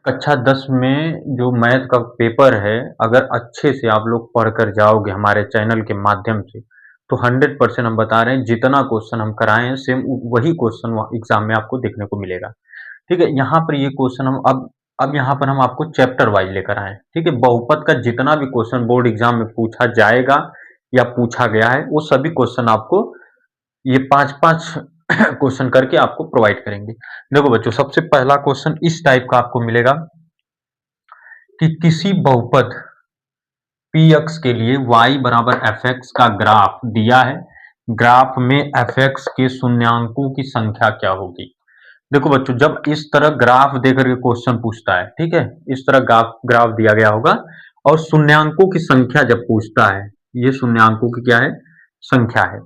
कक्षा 10 में जो मैथ का पेपर है, अगर अच्छे से आप लोग पढ़ कर जाओगे हमारे चैनल के माध्यम से, तो 100% हम बता रहे हैं जितना क्वेश्चन हम कराए हैं सेम वही क्वेश्चन वहाँ एग्ज़ाम में आपको देखने को मिलेगा। ठीक है? यहाँ पर ये क्वेश्चन हम अब यहाँ पर हम आपको चैप्टर वाइज़ लेकर आए हैं। ठीक है? बहुपद का जितना भी क्वेश्चन बोर्ड एग्ज़ाम में पूछा जाएगा या पूछा गया है, वो सभी क्वेश्चन आपको ये 5-5 क्वेश्चन करके आपको प्रोवाइड करेंगे। देखो बच्चों, सबसे पहला क्वेश्चन इस टाइप का आपको मिलेगा कि किसी बहुपद Px के लिए y बराबर fx का ग्राफ दिया है। ग्राफ में fx के शून्याङ्कों की संख्या क्या होगी? देखो बच्चों, जब इस तरह ग्राफ देकर के क्वेश्चन पूछता है, ठीक है? इस तरह ग्राफ दिया गया होगा और शून्याङ्कों की संख्या जब पूछता है, ये शून्याङ्कों की क्या है? संख्या है।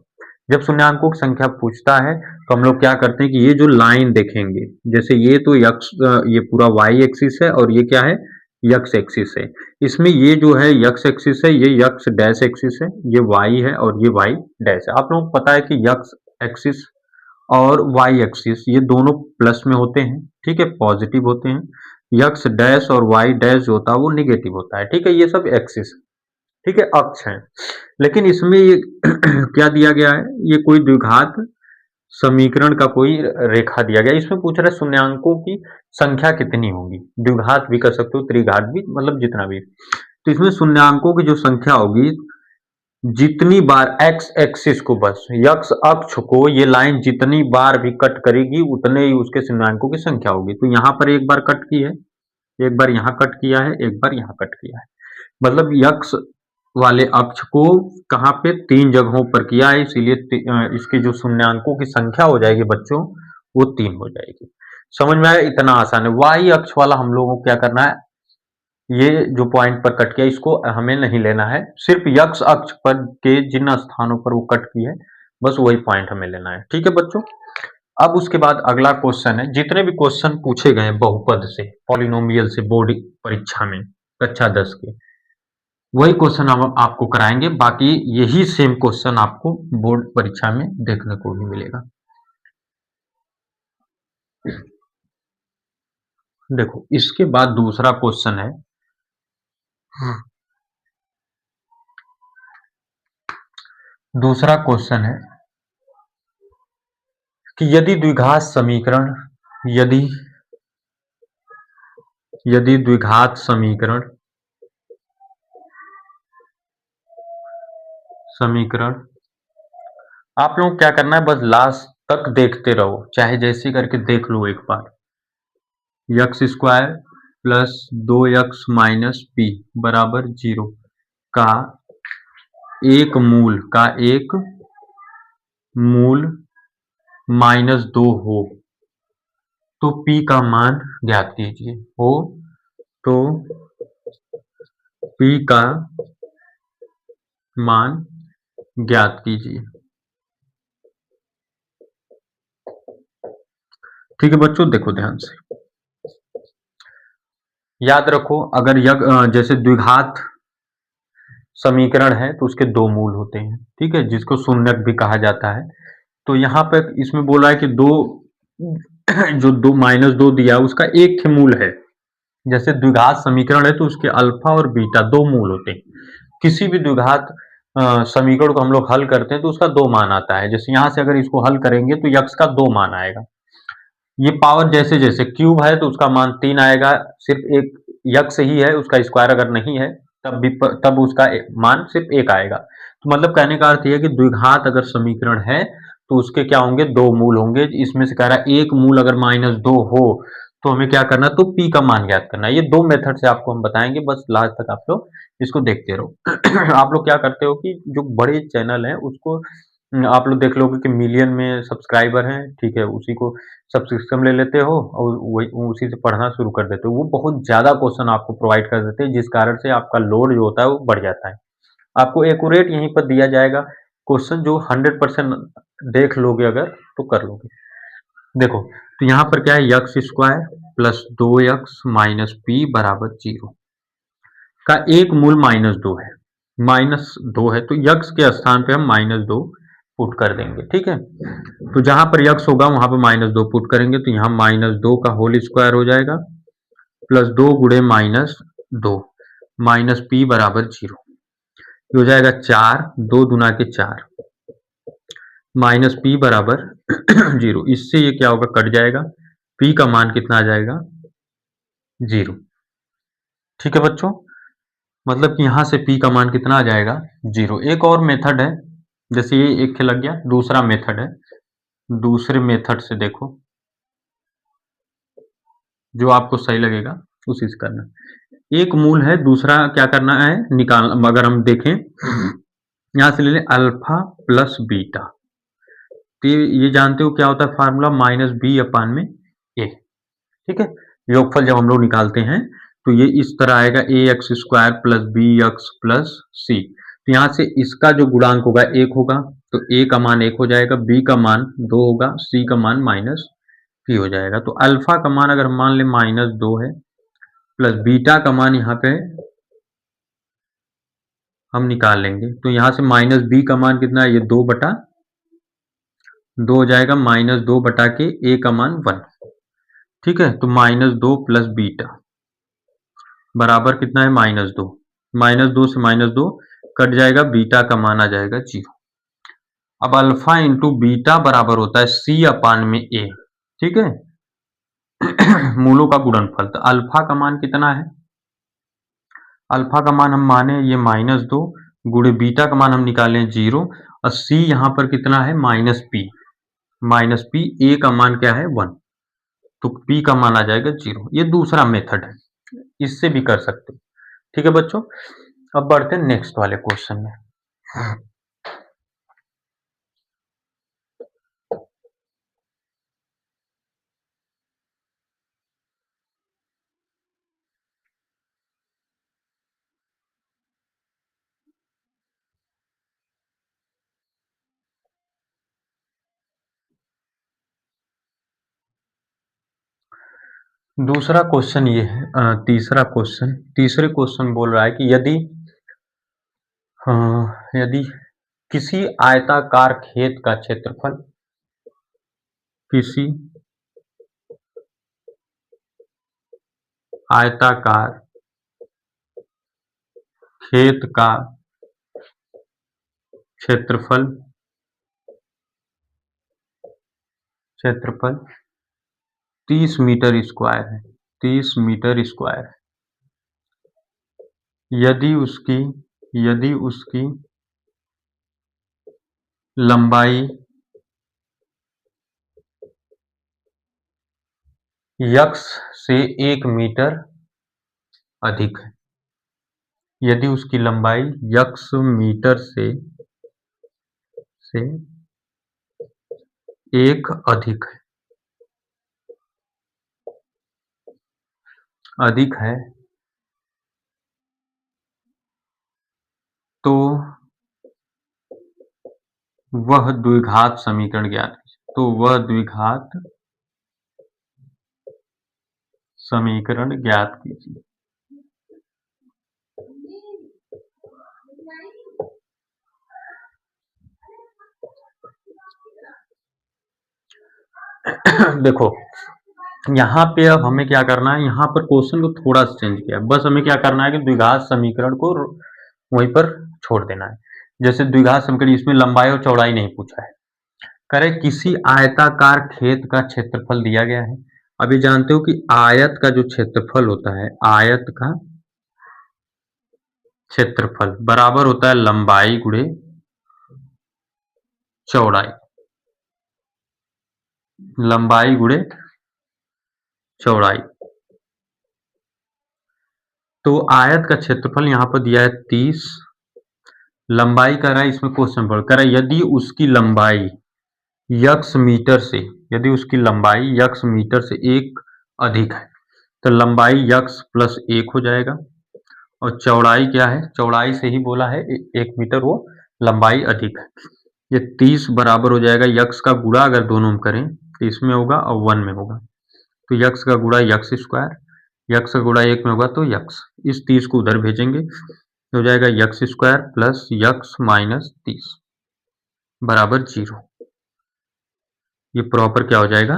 जब शून्याङ्कों की संख्या पूछता है, तो हम लोग क्या करते हैं कि ये जो लाइन देखेंगे, जैसे ये तो ये पूरा y एक्सिस है और ये क्या है? x एक्सिस है। इसमें ये जो है x एक्सिस है, ये x डैश एक्सिस है, ये y है और ये y डैश है। आप लोगों को पता है कि x एक्सिस और y एक्सिस ये दोनों प्लस में होते हैं, ठीक है? पॉजिटिव होते हैं। x डैश और y डैश जो होता है वो नेगेटिव होता है, ठीक है? ये सब एक्सिस, ठीक है, अक्ष है। लेकिन इसमें ये क्या दिया गया है? ये कोई द्विघात समीकरण का कोई रेखा दिया गया। इसमें पूछ रहा है शून्याङ्कों की संख्या कितनी होगी? द्विघात भी कर सकते हो, त्रिघात भी, मतलब जितना भी। तो इसमें शून्याङ्कों की जो संख्या होगी, जितनी बार x एक्सिस को, बस x अक्ष को ये लाइन जितनी बार भी कट करेगी उतने ही उसके शून्याङ्कों की संख्या होगी। तो यहाँ पर एक बार कट की है, एक बार यहाँ कट किया है, एक बार यहाँ कट किया है। मतलब x वाले अक्ष को कहाँ पे? 3 जगहों पर किया है, इसीलिए इसकी जो शून्याङ्कों की संख्या हो जाएगी बच्चों, वो 3 हो जाएगी। समझ में आया? इतना आसान है। y अक्ष वाला हम लोगों को क्या करना है? ये जो पॉइंट पर कट किया इसको हमें नहीं लेना है, सिर्फ x अक्ष पर के जिन स्थानों पर वो कट की है, बस वही पॉइंट हमें लेना है। ठीक है बच्चों? अब उसके बाद अगला क्वेश्चन है, जितने भी क्वेश्चन पूछे गए बहुपद से, पॉलिनोमियल से बोर्ड परीक्षा में कक्षा 10 के, वही क्वेश्चन हम आपको कराएंगे। बाकी यही सेम क्वेश्चन आपको बोर्ड परीक्षा में देखने को भी मिलेगा। देखो, इसके बाद दूसरा क्वेश्चन है, दूसरा क्वेश्चन है कि यदि द्विघात समीकरण, यदि द्विघात समीकरण आप लोग क्या करना है, बस लास्ट तक देखते रहो, चाहे जैसे करके देख लो एक बार। x square plus 2x minus P बराबर 0 का एक मूल -2 हो तो p का मान ज्ञात कीजिए। हो तो p का मान ज्ञात कीजिए। ठीक है बच्चों, देखो ध्यान से, याद रखो, अगर जैसे द्विघात समीकरण है तो उसके 2 मूल होते हैं, ठीक है, जिसको शून्यक भी कहा जाता है। तो यहाँ पर इसमें बोला है कि जो -2 दिया उसका एक ही मूल है। जैसे द्विघात समीकरण है तो उसके अल्फा और बीटा 2 मूल होते हैं। किसी भी द्विघात समीकरण को हम लोग हल करते हैं तो उसका 2 मान आता है। जैसे यहाँ से अगर इसको हल करेंगे तो x का 2 मान आएगा। ये पावर जैसे जैसे क्यूब है तो उसका मान 3 आएगा, सिर्फ एक x ही है, उसका स्क्वायर अगर नहीं है तब उसका मान सिर्फ 1 आएगा। तो मतलब कहने का अर्थ यह है कि द्विघात अगर समीकरण है तो उसके क्या होंगे? 2 मूल होंगे। इसमें से कह रहा है एक मूल अगर -2 हो तो हमें क्या करना है? तो p का मान ज्ञात करना है। ये 2 मेथड से आपको हम बताएंगे, बस लास्ट तक आप लोग इसको देखते रहो। आप लोग क्या करते हो कि जो बड़े चैनल है उसको आप लोग देख लोगे कि मिलियन में सब्सक्राइबर हैं, ठीक है, उसी को सब्सक्रिप्शन ले लेते हो और वही उसी से पढ़ना शुरू कर देते हो। वो बहुत ज़्यादा क्वेश्चन आपको प्रोवाइड कर देते हैं, जिस कारण से आपका लोड जो होता है वो बढ़ जाता है। आपको एक्यूरेट यहीं पर दिया जाएगा क्वेश्चन, जो 100% देख लोगे अगर तो कर लोगे। देखो, तो यहाँ पर क्या है? x square plus 2x minus P बराबर 0 का एक मूल -2 है। -2 है तो x के स्थान पे हम -2 पुट कर देंगे, ठीक है। तो जहां पर x होगा वहां पर -2 पुट करेंगे तो यहाँ -2 का होल स्क्वायर हो जाएगा प्लस 2 गुणे -2 माइनस पी बराबर 0। ये हो जाएगा 4, 2 दूना के 4 माइनस पी बराबर 0। इससे ये क्या होगा, कट जाएगा। पी का मान कितना आ जाएगा, 0। ठीक है बच्चों, मतलब कि यहां से पी का मान कितना आ जाएगा, 0। एक और मेथड है, जैसे ये एक लग गया, दूसरा मेथड है। दूसरे मेथड से देखो, जो आपको सही लगेगा उसी से करना। एक मूल है, दूसरा क्या करना है, निकाल। अगर हम देखें यहां से ले लें अल्फा प्लस बीटा, तो ये जानते हो क्या होता है फार्मूला, माइनस बी अपान में ए। ठीक है, योगफल जब हम लोग निकालते हैं तो ये इस तरह आएगा, A X square plus B X plus C. तो यहां से इसका जो गुणांक होगा 1 होगा, तो ए का मान 1 हो जाएगा, बी का मान 2 होगा, सी का मान माइनस पी हो जाएगा। तो अल्फा का मान अगर मान लें -2 है, प्लस बीटा का मान यहाँ पे हम निकाल लेंगे, तो यहां से माइनस बी का मान कितना है, ये 2/2 हो जाएगा, -2 बटा के ए का मान 1। ठीक है, तो -2 प्लस बीटा बराबर कितना है, -2। -2 से -2 कट जाएगा, बीटा का मान आ जाएगा 0। अब अल्फा इंटू बीटा बराबर होता है सी अपान में ए। ठीक है मूलों का गुणनफल। तो अल्फा का मान कितना है, अल्फा का मान हम माने ये -2 गुणे बीटा का मान हम निकालें 0, और सी यहाँ पर कितना है, -p। ए का मान क्या है, 1। तो p का मान आ जाएगा 0। ये दूसरा मेथड है, इससे भी कर सकते हो। ठीक है बच्चों, अब बढ़ते हैं नेक्स्ट वाले क्वेश्चन में। दूसरा क्वेश्चन ये है, तीसरे क्वेश्चन बोल रहा है कि यदि किसी आयताकार खेत का क्षेत्रफल, किसी आयताकार खेत का क्षेत्रफल 30 मीटर स्क्वायर है, 30 मीटर स्क्वायर है। यदि उसकी लंबाई यक्स से 1 मीटर अधिक है, यदि उसकी लंबाई यक्स मीटर से 1 अधिक है, तो वह द्विघात समीकरण ज्ञात कीजिए। तो वह द्विघात समीकरण ज्ञात कीजिए। देखो यहाँ पे अब हमें क्या करना है, यहाँ पर क्वेश्चन को थोड़ा सा चेंज किया, बस हमें क्या करना है कि द्विघात समीकरण को वहीं पर छोड़ देना है। जैसे द्विघात समीकरण, इसमें लंबाई और चौड़ाई नहीं पूछा है, करे किसी आयताकार खेत का क्षेत्रफल दिया गया है। अभी जानते हो कि आयत का जो क्षेत्रफल होता है, आयत का क्षेत्रफल बराबर होता है लंबाई गुणे चौड़ाई, लंबाई गुणे चौड़ाई। तो आयत का क्षेत्रफल यहां पर दिया है 30, लंबाई कर रहा है, इसमें क्वेश्चन पर कर रहा है यदि उसकी लंबाई यक्स मीटर से, यदि उसकी लंबाई यक्स मीटर से 1 अधिक है, तो लंबाई यक्स प्लस 1 हो जाएगा, और चौड़ाई क्या है, चौड़ाई से ही बोला है 1 मीटर, वो लंबाई अधिक है। ये 30 बराबर हो जाएगा, यक्स का गुणा अगर दोनों में करें तो इसमें होगा और 1 में होगा, तो यक्स का गुणा यक्स स्क्वायर, यक्स का गुणा 1 में होगा तो यक्स, इस 30 को उधर भेजेंगे तो हो जाएगा x square plus x minus 30 बराबर 0। ये प्रॉपर क्या हो जाएगा,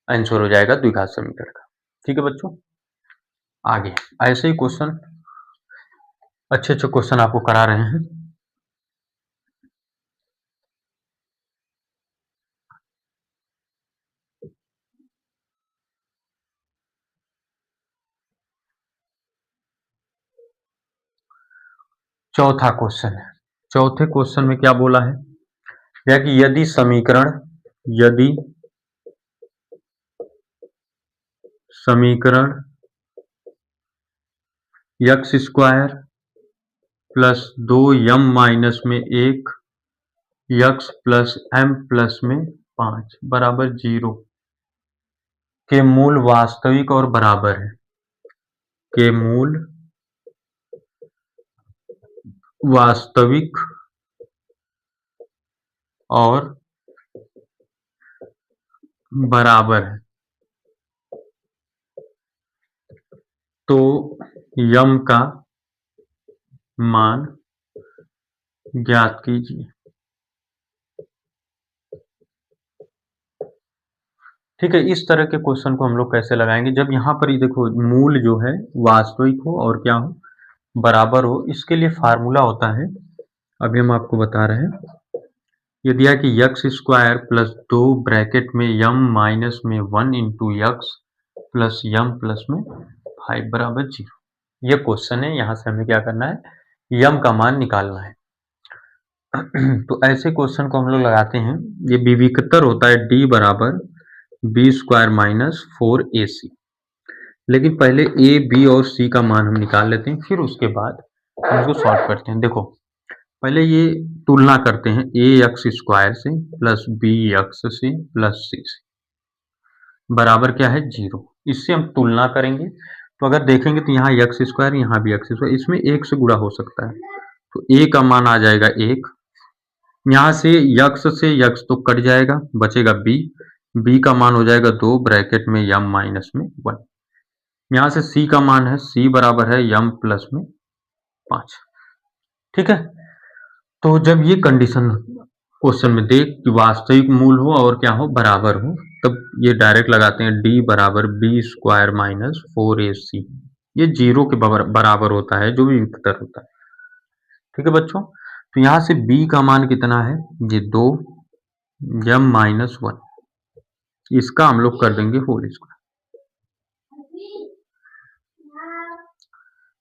आंसर हो जाएगा द्विघात समीकरण का। ठीक है बच्चों। आगे ऐसे ही क्वेश्चन, अच्छे अच्छे क्वेश्चन आपको करा रहे हैं। चौथा क्वेश्चन है। चौथे क्वेश्चन में क्या बोला है, या कि यदि समीकरण x square plus 2m minus में 1 एक्स प्लस m प्लस में 5 बराबर 0 के मूल वास्तविक और बराबर है, के मूल वास्तविक और बराबर है, तो यम का मान ज्ञात कीजिए। ठीक है, इस तरह के क्वेश्चन को हम लोग कैसे लगाएंगे, जब यहाँ पर ये देखो मूल जो है वास्तविक हो और क्या हो, बराबर हो। इसके लिए फार्मूला होता है, अभी हम आपको बता रहे हैं। ये दिया कि एक्स स्क्वायर प्लस 2 ब्रैकेट में यम माइनस में 1 इंटू एक्स प्लस यम प्लस में 5 बराबर 0। ये क्वेश्चन है, यहाँ से हमें क्या करना है, यम का मान निकालना है। तो ऐसे क्वेश्चन को हम लोग लगाते हैं, ये विविकतर होता है डी बराबर बी स्क्वायर माइनस 4ac। लेकिन पहले ए बी और सी का मान हम निकाल लेते हैं, फिर उसके बाद हम इसको सॉल्व करते हैं। देखो पहले ये तुलना करते हैं ए एक्स स्क्वायर से प्लस बी एक्स से प्लस सी से, बराबर क्या है 0। इससे हम तुलना करेंगे, तो अगर देखेंगे तो यहाँ एक्स स्क्वायर, यहाँ भी एक्स स्क्वायर, इसमें 1 से गुणा हो सकता है, तो ए का मान आ जाएगा 1। यहाँ से यक्स तो कट जाएगा, बचेगा बी, बी का मान हो जाएगा 2 ब्रैकेट में यम माइनस में 1। यहाँ से सी का मान है, सी बराबर है यम प्लस में 5। ठीक है, तो जब ये कंडीशन क्वेश्चन में देख कि वास्तविक मूल हो और क्या हो, बराबर हो, तब ये डायरेक्ट लगाते हैं डी बराबर बी स्क्वायर माइनस 4ac। ये 0 के बराबर होता है, जो भी विकतर होता है। ठीक है बच्चों, तो यहाँ से b का मान कितना है, ये 2 यम माइनस 1, इसका हम लोग कर देंगे होल स्क्वायर,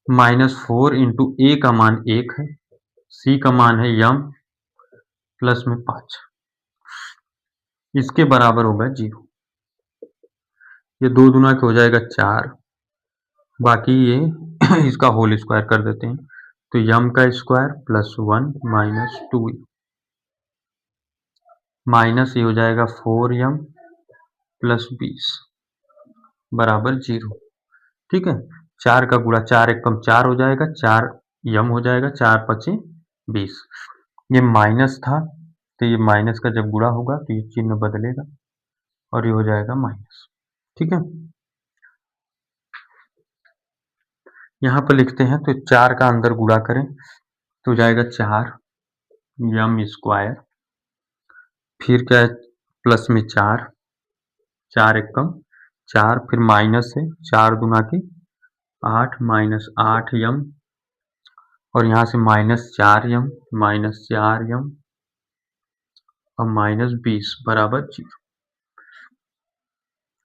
-4 इंटू ए का मान 1 है, सी का मान है यम प्लस में 5, इसके बराबर होगा 0। ये 2 दूना के हो जाएगा 4, बाकी ये इसका होल स्क्वायर कर देते हैं, तो यम का स्क्वायर प्लस 1 माइनस 2 माइनस ये हो जाएगा 4m प्लस 20 बराबर 0। ठीक है, 4 का गुणा 4 एक कम 4 हो जाएगा, 4 यम हो जाएगा, 4 पचे 20। ये माइनस था, तो ये माइनस का जब गुणा होगा तो ये चिन्ह बदलेगा और ये हो जाएगा माइनस। ठीक है, यहाँ पर लिखते हैं, तो 4 का अंदर गुणा करें तो हो जाएगा 4 यम स्क्वायर, फिर क्या है प्लस में 4, 4 एक कम 4, फिर माइनस है 4 दूना के 8 माइनस 8 यम, और यहाँ से -4m -4m और -20 बराबर 0।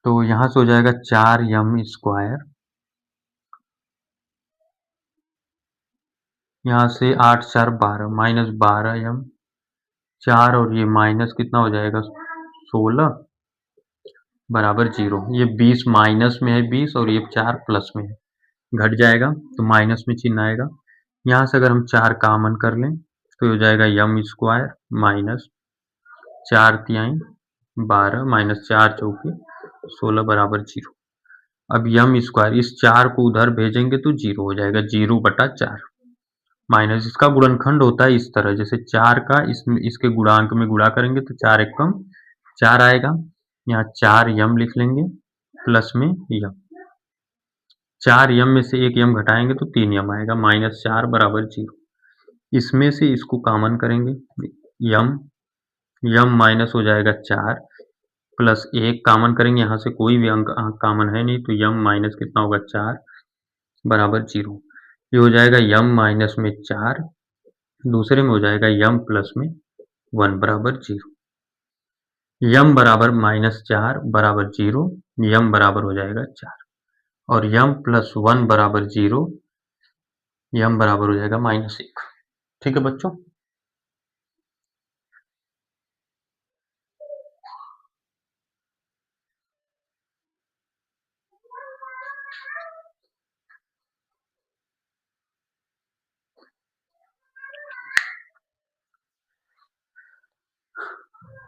तो यहाँ से हो जाएगा 4m स्क्वायर, यहाँ से 8 4 12 -12m, 4 और ये माइनस कितना हो जाएगा 16 बराबर 0। ये 20 माइनस में है 20 और ये 4 प्लस में है, घट जाएगा तो माइनस में चिन्ह आएगा। यहाँ से अगर हम 4 कॉमन कर लें तो हो जाएगा यम स्क्वायर माइनस 4 तिहाई 12 माइनस 4 चौके 16 बराबर 0। अब यम स्क्वायर, इस 4 को उधर भेजेंगे तो 0 हो जाएगा, 0/4 माइनस इसका गुणनखंड होता है इस तरह, जैसे 4 का इसके गुणांक में गुणा करेंगे तो 4 एक कम 4 आएगा, यहाँ 4 यम लिख लेंगे प्लस में यम, 4 यम में से 1 यम घटाएंगे तो 3 यम आएगा, -4 बराबर 0। इसमें से इसको कॉमन करेंगे, यम माइनस हो जाएगा 4 प्लस 1 कॉमन करेंगे, यहाँ से कोई भी अंक कॉमन है नहीं, तो यम माइनस कितना होगा 4 बराबर 0। ये हो जाएगा m माइनस में 4, दूसरे में हो जाएगा m प्लस में 1 बराबर 0। m बराबर -4 बराबर 0, m बराबर हो जाएगा 4 और m प्लस 1 बराबर 0, m बराबर हो जाएगा -1। ठीक है बच्चों।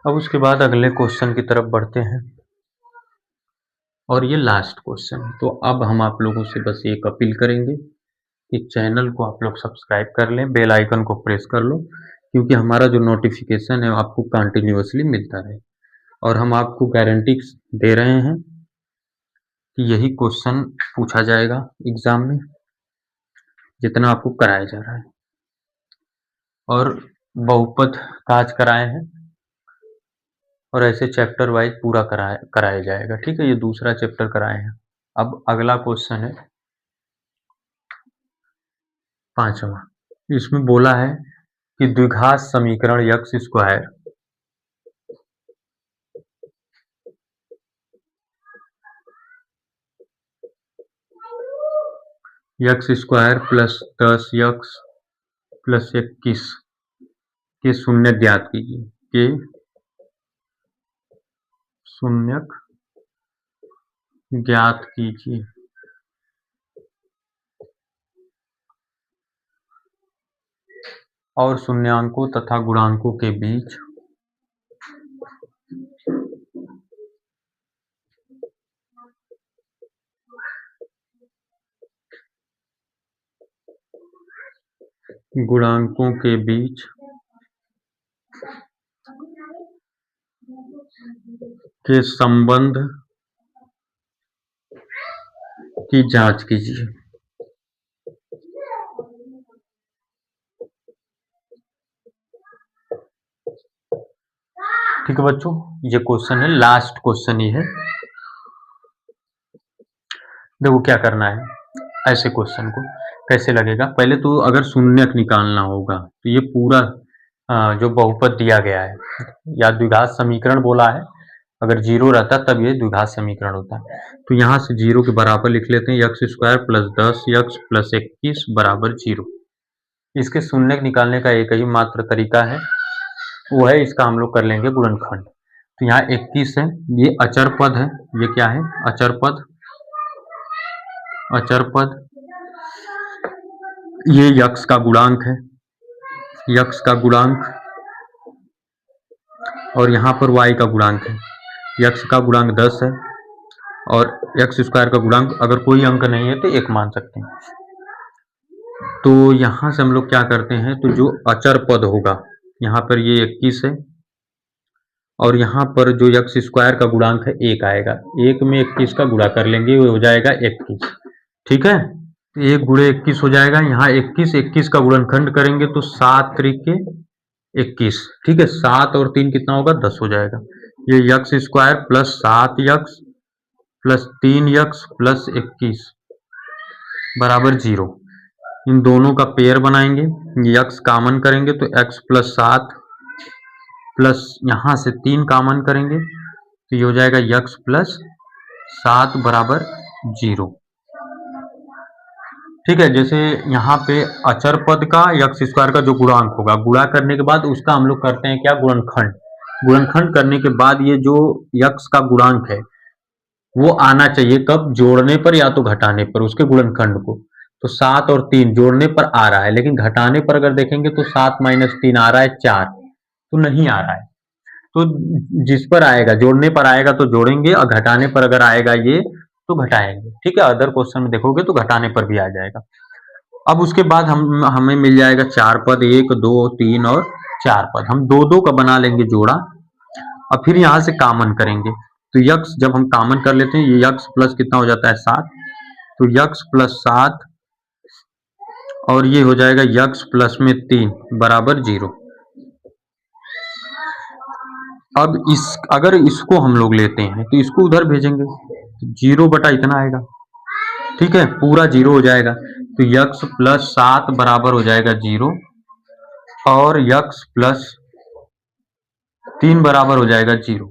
अब उसके बाद अगले क्वेश्चन की तरफ बढ़ते हैं और ये लास्ट क्वेश्चन है। तो अब हम आप लोगों से बस एक अपील करेंगे कि चैनल को आप लोग सब्सक्राइब कर लें, बेल आइकन को प्रेस कर लो, क्योंकि हमारा जो नोटिफिकेशन है आपको कंटिन्यूअसली मिलता रहे। और हम आपको गारंटी दे रहे हैं कि यही क्वेश्चन पूछा जाएगा एग्जाम में, जितना आपको कराया जा रहा है। और बहुपद का आज कराए हैं और ऐसे चैप्टर वाइज पूरा कराया जाएगा। ठीक है, ये दूसरा चैप्टर कराए हैं। अब अगला क्वेश्चन है 5वां। इसमें बोला है कि द्विघात समीकरण x square plus 10 x plus 21 के शून्यक ज्ञात कीजिए। के शून्यक ज्ञात कीजिए। और शून्यांकों तथा गुणांकों के बीच गुणांकों के बीच के संबंध की जांच कीजिए। ठीक है बच्चों, ये क्वेश्चन है, लास्ट क्वेश्चन ही है। देखो क्या करना है, ऐसे क्वेश्चन को कैसे लगेगा। पहले तो अगर शून्यक निकालना होगा तो ये पूरा जो बहुपद दिया गया है या द्विघात समीकरण बोला है, अगर 0 रहता तब ये द्विघात समीकरण होता। तो यहाँ से 0 के बराबर लिख लेते हैं, x square plus 10 x plus 21 बराबर 0। इसके शून्यक निकालने का एक ही मात्र तरीका है, वो है इसका हम लोग कर लेंगे गुणनखंड। तो यहाँ 21 है, ये अचर पद है। ये क्या है? अचर पद। अचर पद, ये यक्स का गुणांक है, यक्स का गुणांक, और यहाँ पर y का गुणांक है। यक्स का गुणांक 10 है और एक्स स्क्वायर का गुणांक अगर कोई अंक नहीं है तो 1 मान सकते हैं। तो यहाँ से हम लोग क्या करते हैं, तो जो अचर पद होगा यहाँ पर ये 21 है और यहाँ पर जो यक्स स्क्वायर का गुणांक है 1 आएगा। 1 में 21 का गुणा कर लेंगे, वो हो जाएगा 21। ठीक है, 1 गुणे 21 हो जाएगा। यहाँ 21 का गुणनखंड करेंगे तो 7 त्रिके 21। ठीक है, 7 और 3 कितना होगा? 10 हो जाएगा। ये x square plus 7 x plus 3 x plus 21 बराबर 0। इन दोनों का पेयर बनाएंगे, यक्स कामन करेंगे तो x प्लस 7 प्लस यहाँ से 3 कामन करेंगे तो ये हो जाएगा यक्स प्लस 7 बराबर 0। ठीक है, जैसे यहाँ पे अचर पद का यक्स स्क्वायर का जो गुणांक होगा, गुणा करने के बाद उसका हम लोग करते हैं क्या? गुणनखंड। गुणनखंड करने के बाद ये जो यक्स का गुणांक है वो आना चाहिए कब? जोड़ने पर या तो घटाने पर उसके गुणनखंड को। तो 7 और 3 जोड़ने पर आ रहा है, लेकिन घटाने पर अगर देखेंगे तो 7 माइनस 3 आ रहा है 4, तो नहीं आ रहा है। तो जिस पर आएगा, जोड़ने पर आएगा तो जोड़ेंगे और घटाने पर अगर आएगा ये तो घटाएंगे। ठीक है, अदर क्वेश्चन में देखोगे तो घटाने पर भी आ जाएगा। अब उसके बाद हमें मिल जाएगा 4 पद, 1 2 3 और 4 पद। हम दो दो का बना लेंगे जोड़ा और फिर यहाँ से कामन करेंगे। तो यक्स जब हम कामन कर लेते हैं, ये यक्स प्लस कितना हो जाता है? 7। तो यक्स प्लस 7 और ये हो जाएगा यक्स प्लस में 3 बराबर 0। अब अगर इसको हम लोग लेते हैं तो इसको उधर भेजेंगे, 0 बटा इतना आएगा। ठीक है, पूरा 0 हो जाएगा, तो यक्स प्लस 7 बराबर हो जाएगा 0 और यक्स प्लस 3 बराबर हो जाएगा 0।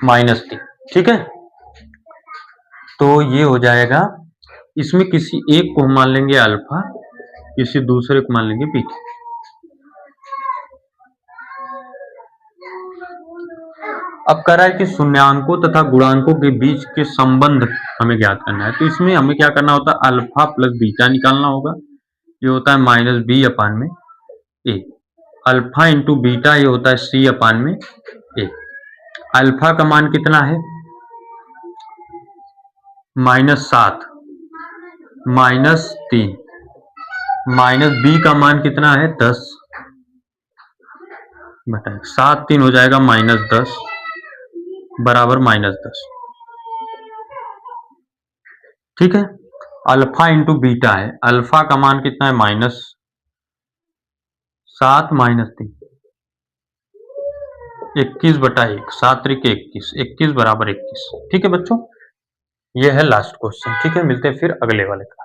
-3, ठीक है। तो ये हो जाएगा, इसमें किसी एक को हम मान लेंगे अल्फा, किसी दूसरे को मान लेंगे बीटा। अब कह रहा है कि शून्यांकों तथा गुणांकों के बीच के संबंध हमें ज्ञात करना है, तो इसमें हमें क्या करना होता है, अल्फा प्लस बीटा निकालना होगा। ये होता है -b/a, अल्फा इंटू बीटा ये होता है c/a। अल्फा का मान कितना है, -7, -3, -b का मान कितना है 10 बटा 7, 3 हो जाएगा -10 बराबर -10, ठीक है। अल्फा इंटू बीटा है, अल्फा का मान कितना है -7 -3, 21/1, 7 त्रिक 21, 21 बराबर 21, ठीक है बच्चों। यह है लास्ट क्वेश्चन, ठीक है। मिलते हैं फिर अगले वाले का।